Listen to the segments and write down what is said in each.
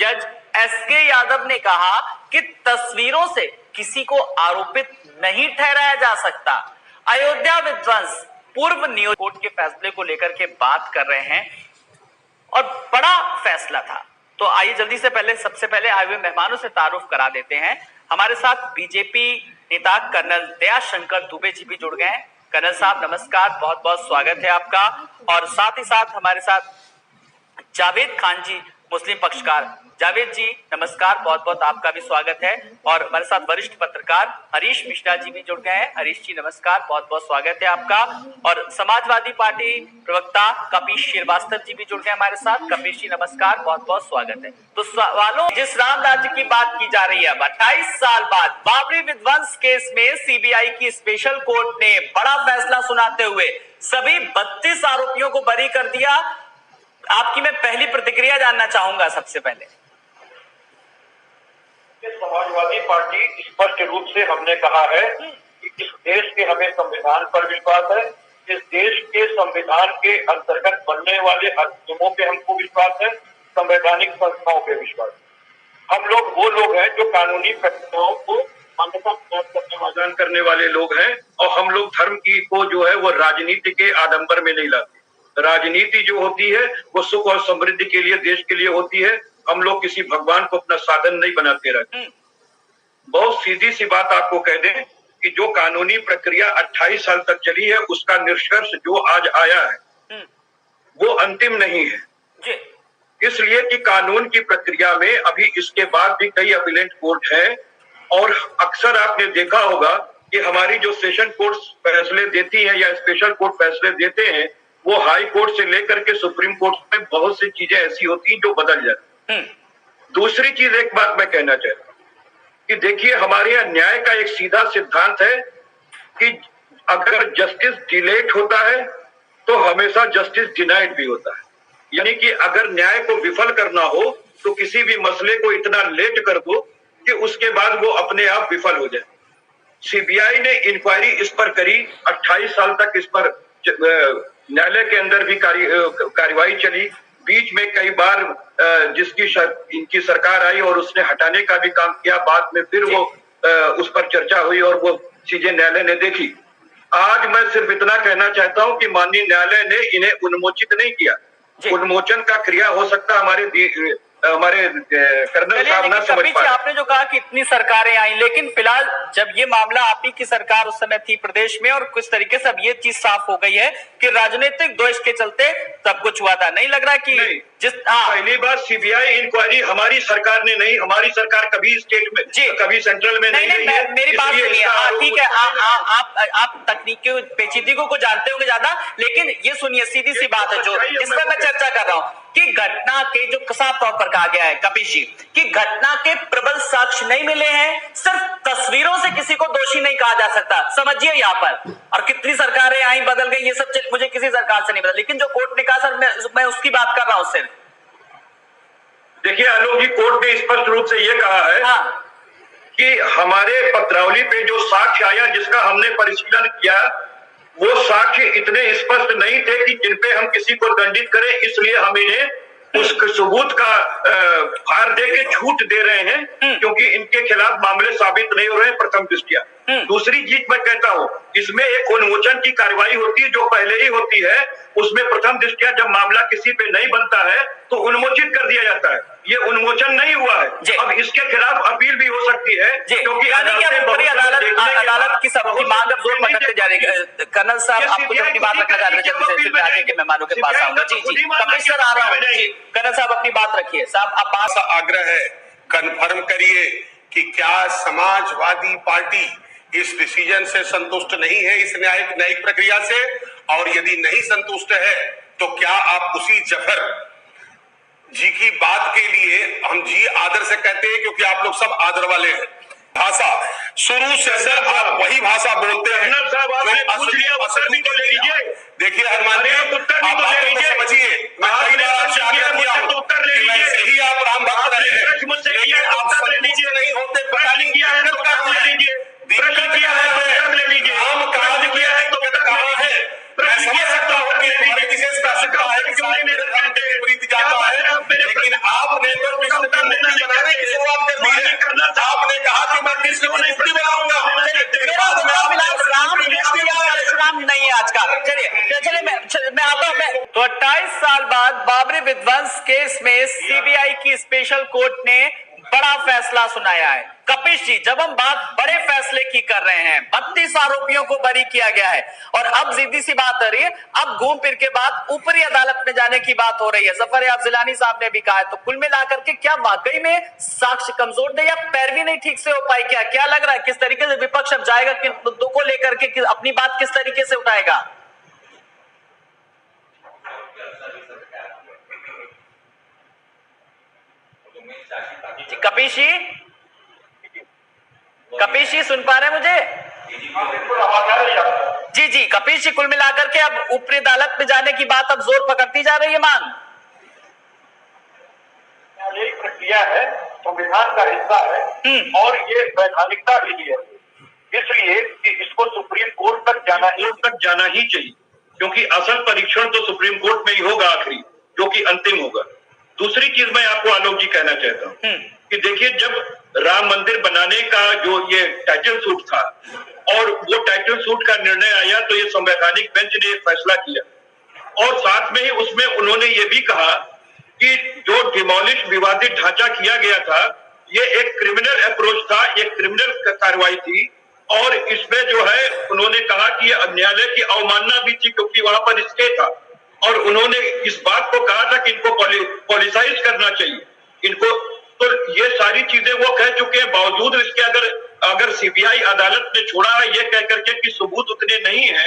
जज एसके यादव ने कहा कि तस्वीरों से किसी को आरोपित नहीं ठहराया जा सकता। अयोध्या विध्वंस पूर्व नियोजित कोर्ट के फैसले को लेकर के बात कर रहे हैं और बड़ा फैसला था। तो आइए जल्दी से सबसे पहले आए हुए मेहमानों से तारुफ करा देते हैं। हमारे साथ बीजेपी नेता कर्नल दयाशंकर दुबे जी भी जुड़ गए हैं। कर्नल साहब नमस्कार, बहुत बहुत स्वागत है आपका। और साथ ही साथ हमारे साथ जावेद खान जी, मुस्लिम पक्षकार। जावेद जी नमस्कार, बहुत बहुत आपका भी स्वागत है। और हमारे साथ वरिष्ठ पत्रकार हरीश मिश्रा जी भी जुड़ गए हैं। हरीश जी नमस्कार, बहुत बहुत स्वागत है आपका। और समाजवादी पार्टी प्रवक्ता कपीश श्रीवास्तव जी भी जुड़ गए हमारे साथ। कपीश जी नमस्कार, बहुत बहुत स्वागत है। तो सवालों, जिस राम राज्य की बात की जा रही है, 28 साल बाद बाबरी विध्वंस केस में सीबीआई की स्पेशल कोर्ट ने बड़ा फैसला सुनाते हुए सभी 32 आरोपियों को बरी कर दिया। आपकी मैं पहली प्रतिक्रिया जानना चाहूंगा सबसे पहले। समाजवादी पार्टी स्पष्ट रूप से हमने कहा है कि इस देश के हमें संविधान पर विश्वास है। इस देश के संविधान के अंतर्गत बनने वाले अधिनियमों पे हमको विश्वास है, संवैधानिक संस्थाओं पे विश्वास है। हम लोग वो लोग हैं जो कानूनी प्रक्रियाओं को समाधान करने वाले लोग हैं, और हम लोग धर्म की को जो है वो राजनीति के आडंबर में नहीं लाते। राजनीति जो होती है वो सुख और समृद्धि के लिए, देश के लिए होती है। हम लोग किसी भगवान को अपना साधन नहीं बनाते रहते। बहुत सीधी सी बात आपको कह दें कि जो कानूनी प्रक्रिया 28 साल तक चली है, उसका निष्कर्ष जो आज आया है वो अंतिम नहीं है। इसलिए कि कानून की प्रक्रिया में अभी इसके बाद भी कई अपीलेंट कोर्ट हैं, और अक्सर आपने देखा होगा कि हमारी जो सेशन कोर्ट फैसले देती है या स्पेशल कोर्ट फैसले देते हैं, वो हाई कोर्ट से लेकर के सुप्रीम कोर्ट में बहुत सी चीजें ऐसी होती हैं जो बदल जाती हैं। दूसरी चीज, एक बात मैं कहना चाहता हूं कि देखिए, हमारे यहाँ न्याय का एक सीधा सिद्धांत है कि अगर जस्टिस डिलेट होता है तो हमेशा जस्टिस डिनाइड भी होता है। यानी कि अगर न्याय को विफल करना हो तो किसी भी मसले को इतना लेट कर दो कि उसके बाद वो अपने आप विफल हो जाए। सीबीआई ने इंक्वायरी इस पर करी, 28 साल तक इस पर न्यायालय के अंदर भी कार्यवाही चली। बीच में कई बार इनकी सरकार आई और उसने हटाने का भी काम किया। बाद में फिर वो उस पर चर्चा हुई और वो चीजें न्यायालय ने देखी। आज मैं सिर्फ इतना कहना चाहता हूं कि माननीय न्यायालय ने इन्हें उन्मोचित नहीं किया। उन्मोचन का क्रिया हो सकता हमारे कर्नल साहब ना समझ पाए। आपने जो कहा कि इतनी सरकारें आई, लेकिन फिलहाल जब ये मामला आप ही की सरकार उस समय थी प्रदेश में, और किस तरीके से अब ये चीज साफ हो गई है कि राजनीतिक द्वेष के चलते सब कुछ हुआ था। नहीं लग रहा कि पहली बात, सीबीआई इंक्वायरी हमारी सरकार ने नहीं, हमारी सरकार कभी स्टेट में, कभी सेंट्रल में नहीं। मेरी बात सुनिए, ठीक है, आप तकनीकी पेचीदगी को जानते होंगे ज्यादा, लेकिन ये सुनिए, सीधी सी बात है जो इस पर मैं चर्चा कर रहा हूँ कि घटना के जो साफ तौर पर कहा गया है कपीश जी कि घटना के प्रबल साक्ष्य नहीं मिले हैं, सिर्फ तस्वीरों से किसी को दोषी नहीं कहा जा सकता। समझिए यहाँ पर, और कितनी सरकारें आई बदल गई, ये सब मुझे किसी सरकार से नहीं पता, लेकिन जो कोर्ट ने कहा सर मैं उसकी बात कर रहा हूं सिर्फ। देखिए आलोक जी, कोर्ट ने स्पष्ट रूप से ये कहा है कि हमारे पत्रावली पे जो साक्ष्य आया जिसका हमने परिशीलन किया, वो साक्ष्य इतने स्पष्ट नहीं थे कि जिनपे हम किसी को दंडित करें, इसलिए हम इन्हें उस सबूत का भार दे के छूट दे रहे हैं, क्योंकि इनके खिलाफ मामले साबित नहीं हो रहे हैं प्रथम दृष्टया। दूसरी चीज मैं कहता हूं, इसमें एक उन्मोचन की कार्रवाई होती है जो पहले ही होती है। उसमें प्रथम दृष्टया जब मामला किसी पे नहीं बनता है तो उन्मोचित कर दिया जाता है। ये उन्मोचन नहीं हुआ है। अब इसके खिलाफ अपील भी हो सकती है, क्योंकि अदालत की सबकी मांग अब जोर पकड़ते जा रही है। कर्नल साहब, आपको अपनी बात रखना चाह रहे हैं, आगे के मेहमानों के पास आऊंगा। जी कमिश्नर आ रहा हूं। कर्नल साहब अपनी बात रखिए। साहब आप बात, आग्रह है, कन्फर्म करिए कि क्या समाजवादी पार्टी इस डिसीजन से संतुष्ट नहीं है, इस न्यायिक प्रक्रिया से, और यदि नहीं संतुष्ट है तो क्या आप उसी जफर जी की बात के लिए, हम जी आदर से कहते हैं क्योंकि आप लोग सब आदर वाले हैं, भाषा शुरू से सर आप वही भाषा बोलते हैं। देखिए हनुमान जी, उत्तर भी तो ले लीजिए, समझिए, मैं कई बार आपसे आग्रह किया हूं, उत्तर ले लीजिए, यही आप राम भक्त रहे हैं, मुझसे आप संतुष्ट नहीं होते, प्रश्न किया है तो उत्तर ले लीजिए, प्रश्न किया है तो उत्तर ले लीजिए, हम कार्य किया है तो उत्तर कहां है। मैं समझ सकता हूं कि विशेष का सकता है कि क्यों नहीं मेरे विपरीत जाता है, लेकिन आपने तो की स्पेशल कोर्ट ने बड़ा फैसला सुनाया है। कपिश जी, जब हम बात बड़े फैसले की कर रहे हैं, 32 आरोपियों को बरी किया गया है और अब सीधी सी बात हो रही है, अब घूम फिर के बाद ऊपरी अदालत में जाने की बात हो रही है। जफर याब जिलानी साहब ने भी कहा है। तो कुल मिलाकर के क्या वाकई में साक्ष्य कमजोर थे या पैरवी नहीं ठीक से हो पाई? क्या लग रहा है किस तरीके से विपक्ष अब जाएगा, किन मुद्दों को लेकर के अपनी बात किस तरीके से उठाएगा? कपिश जी सुन पा रहे हैं मुझे? जी जी कपिश जी, कुल मिलाकर के अब ऊपरी अदालत में जाने की बात अब जोर पकड़ती जा रही है मांग। ये प्रक्रिया है, संविधान का हिस्सा है और ये वैधानिकता भी है, इसलिए कि इसको सुप्रीम कोर्ट तक जाना ही चाहिए, क्योंकि असल परीक्षण तो सुप्रीम कोर्ट में ही होगा आखिरी, जो कि अंतिम होगा। दूसरी चीज मैं आपको आलोक जी कहना चाहता हूँ कि देखिए, जब राम मंदिर बनाने का जो ये टाइटल सूट था और वो टाइटल सूट का निर्णय आया, तो ये संवैधानिक बेंच ने एक फैसला किया और साथ में ही उसमें उन्होंने ये भी कहा कि जो डिमोलिश विवादित ढांचा किया गया था, ये एक क्रिमिनल अप्रोच था, एक क्रिमिनल कार्रवाई थी और इसमें जो है उन्होंने कहा कि ये न्यायालय की अवमानना भी थी, क्योंकि वहां पर स्टे था और उन्होंने इस बात को कहा था कि इनको पॉलिसाइज करना चाहिए इनको। तो ये सारी चीजें वो कह चुके हैं, बावजूद इसके अगर सीबीआई अदालत ने छोड़ा है ये कह करके कि सबूत उतने नहीं है,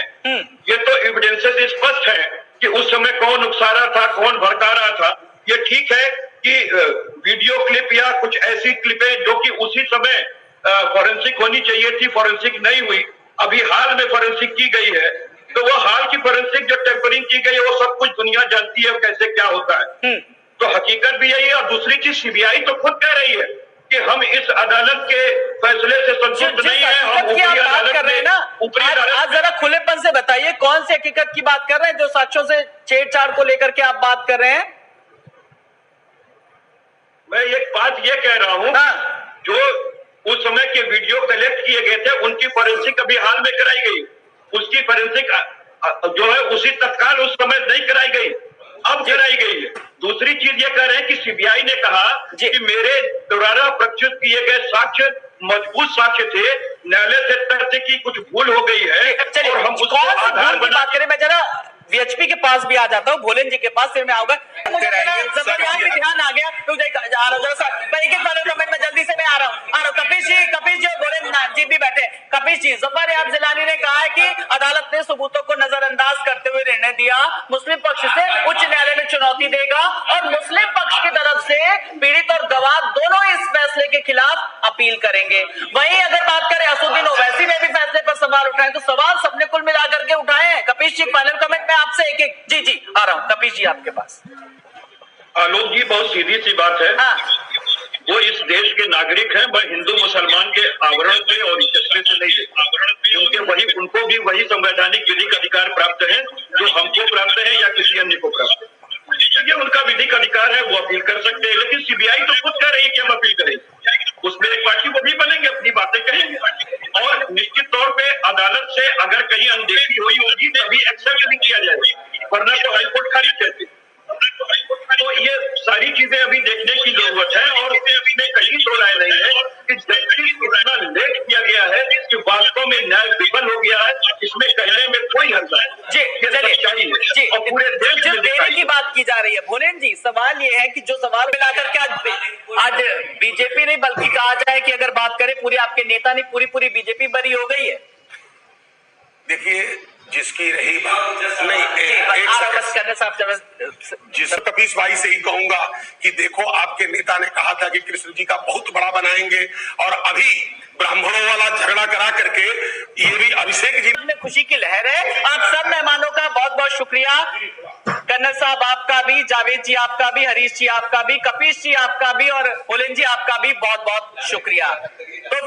ये तो एविडेंसेस स्पष्ट है कि उस समय कौन उकसा रहा था, कौन भड़का रहा था। ये ठीक है कि वीडियो क्लिप या कुछ ऐसी क्लिपें जो कि उसी समय फॉरेंसिक होनी चाहिए थी, फॉरेंसिक नहीं हुई, अभी हाल में फॉरेंसिक की गई है, तो वो हाल की फॉरेंसिक जो टेम्परिंग की गई है वो सब कुछ दुनिया जानती है कैसे क्या होता है। तो हकीकत भी यही है। और दूसरी चीज, सीबीआई तो खुद कह रही है कि हम इस अदालत के फैसले से संतुष्ट नहीं है, हम ऊपरी अदालत कर रहे हैं ना। आज जरा खुलेपन से बताइए कौन सी हकीकत की बात कर रहे हैं जो साक्ष्यों से छेड़छाड़ को लेकर के आप बात कर रहे हैं? मैं एक बात ये कह रहा हूँ, जो उस समय के वीडियो कलेक्ट किए गए थे उनकी फॉरेंसिक अभी हाल में कराई गई, उसकी फॉरेंसिक जो है उसी तत्काल उस समय नहीं कराई गई, अब कराई गई है। दूसरी चीज ये कह रहे हैं कि सीबीआई ने कहा कि मेरे द्वारा प्रस्तुत किए गए साक्ष्य मजबूत साक्ष्य थे, न्यायालय से तथ्य की कुछ भूल हो गई है और हम उसको आधार बना करें। मैं जरा वीएचपी के पास भी आ जाता हूँ, भोलेन जी के पास, फिर मैं आऊंगा। मुझे यहाँ पे ध्यान आ गया, एक कमेंट में जल्दी से मैं आ रहा हूँ। कपिश जी भोलेन जी भी बैठे। कपिश जी, जफर याब जिलानी ने कहा है कि अदालत ने सबूतों को नजरअंदाज करते हुए निर्णय दिया, मुस्लिम पक्ष से उच्च न्यायालय में चुनौती देगा और मुस्लिम पक्ष की तरफ से पीड़ित और गवाह दोनों इस फैसले के खिलाफ अपील करेंगे। वहीं अगर बात करें असुद्दीन ओवैसी ने भी फैसले पर सवाल उठाए, तो सवाल सबने कुल मिलाकर के उठाए हैं। कपिश जी, फाइनल कमेंट में आपसे एक जी आ रहा हूं। कपिश जी आपके पास। आलोक जी, बहुत सीधी सी बात है। वो इस देश के नागरिक हैं, वह हिंदू मुसलमान के आवरण से और चस्पे से नहीं है, उनको भी वही संवैधानिक विधिक अधिकार प्राप्त है जो हमको प्राप्त है या किसी अन्य को प्राप्त है। ये उनका विधिक अधिकार है, वो अपील कर सकते हैं। लेकिन सीबीआई तो खुद कह रही है कि हम अपील करेंगे, उसमें एक पार्टी वो भी बनेंगे, अपनी बातें कहेंगे और निश्चित तौर पे अदालत से अगर कहीं अनदेखी हुई होगी तभी एक्सेप्ट भी किया जाएगा, वरना तो हाईकोर्ट खारिज करती। तो ये सारी चीजें अभी देखने की जरूरत है और इसमें कहीं तो राय नहीं है कि जस्टिस इतना लेट किया गया है कि वास्तव में न्याय विफल हो गया है, इसमें कहने में कोई हर्ज नहीं। जी, और पूरे देश में देरी की बात की जा रही है। भोलेन जी, सवाल ये है कि जो सवाल मिलाकर के आज बीजेपी नहीं बल्कि कहा जाए कि अगर बात करें पूरी आपके नेता ने पूरी बीजेपी बरी हो गई है। देखिए, जिसकी रही बात नहीं, जिस कपिश भाई से ही कहूंगा कि देखो, आपके नेता ने कहा था कि कृष्ण जी का बहुत बड़ा बनाएंगे और अभी ब्राह्मणों वाला झगड़ा करा करके ये भी अभिषेक जी में खुशी की लहर है। आप सब मेहमानों का बहुत बहुत शुक्रिया। कन्नर साहब आपका भी, जावेद जी आपका भी, हरीश जी आपका भी, कपिश जी आपका भी और भोलेन जी आपका भी बहुत बहुत शुक्रिया। तो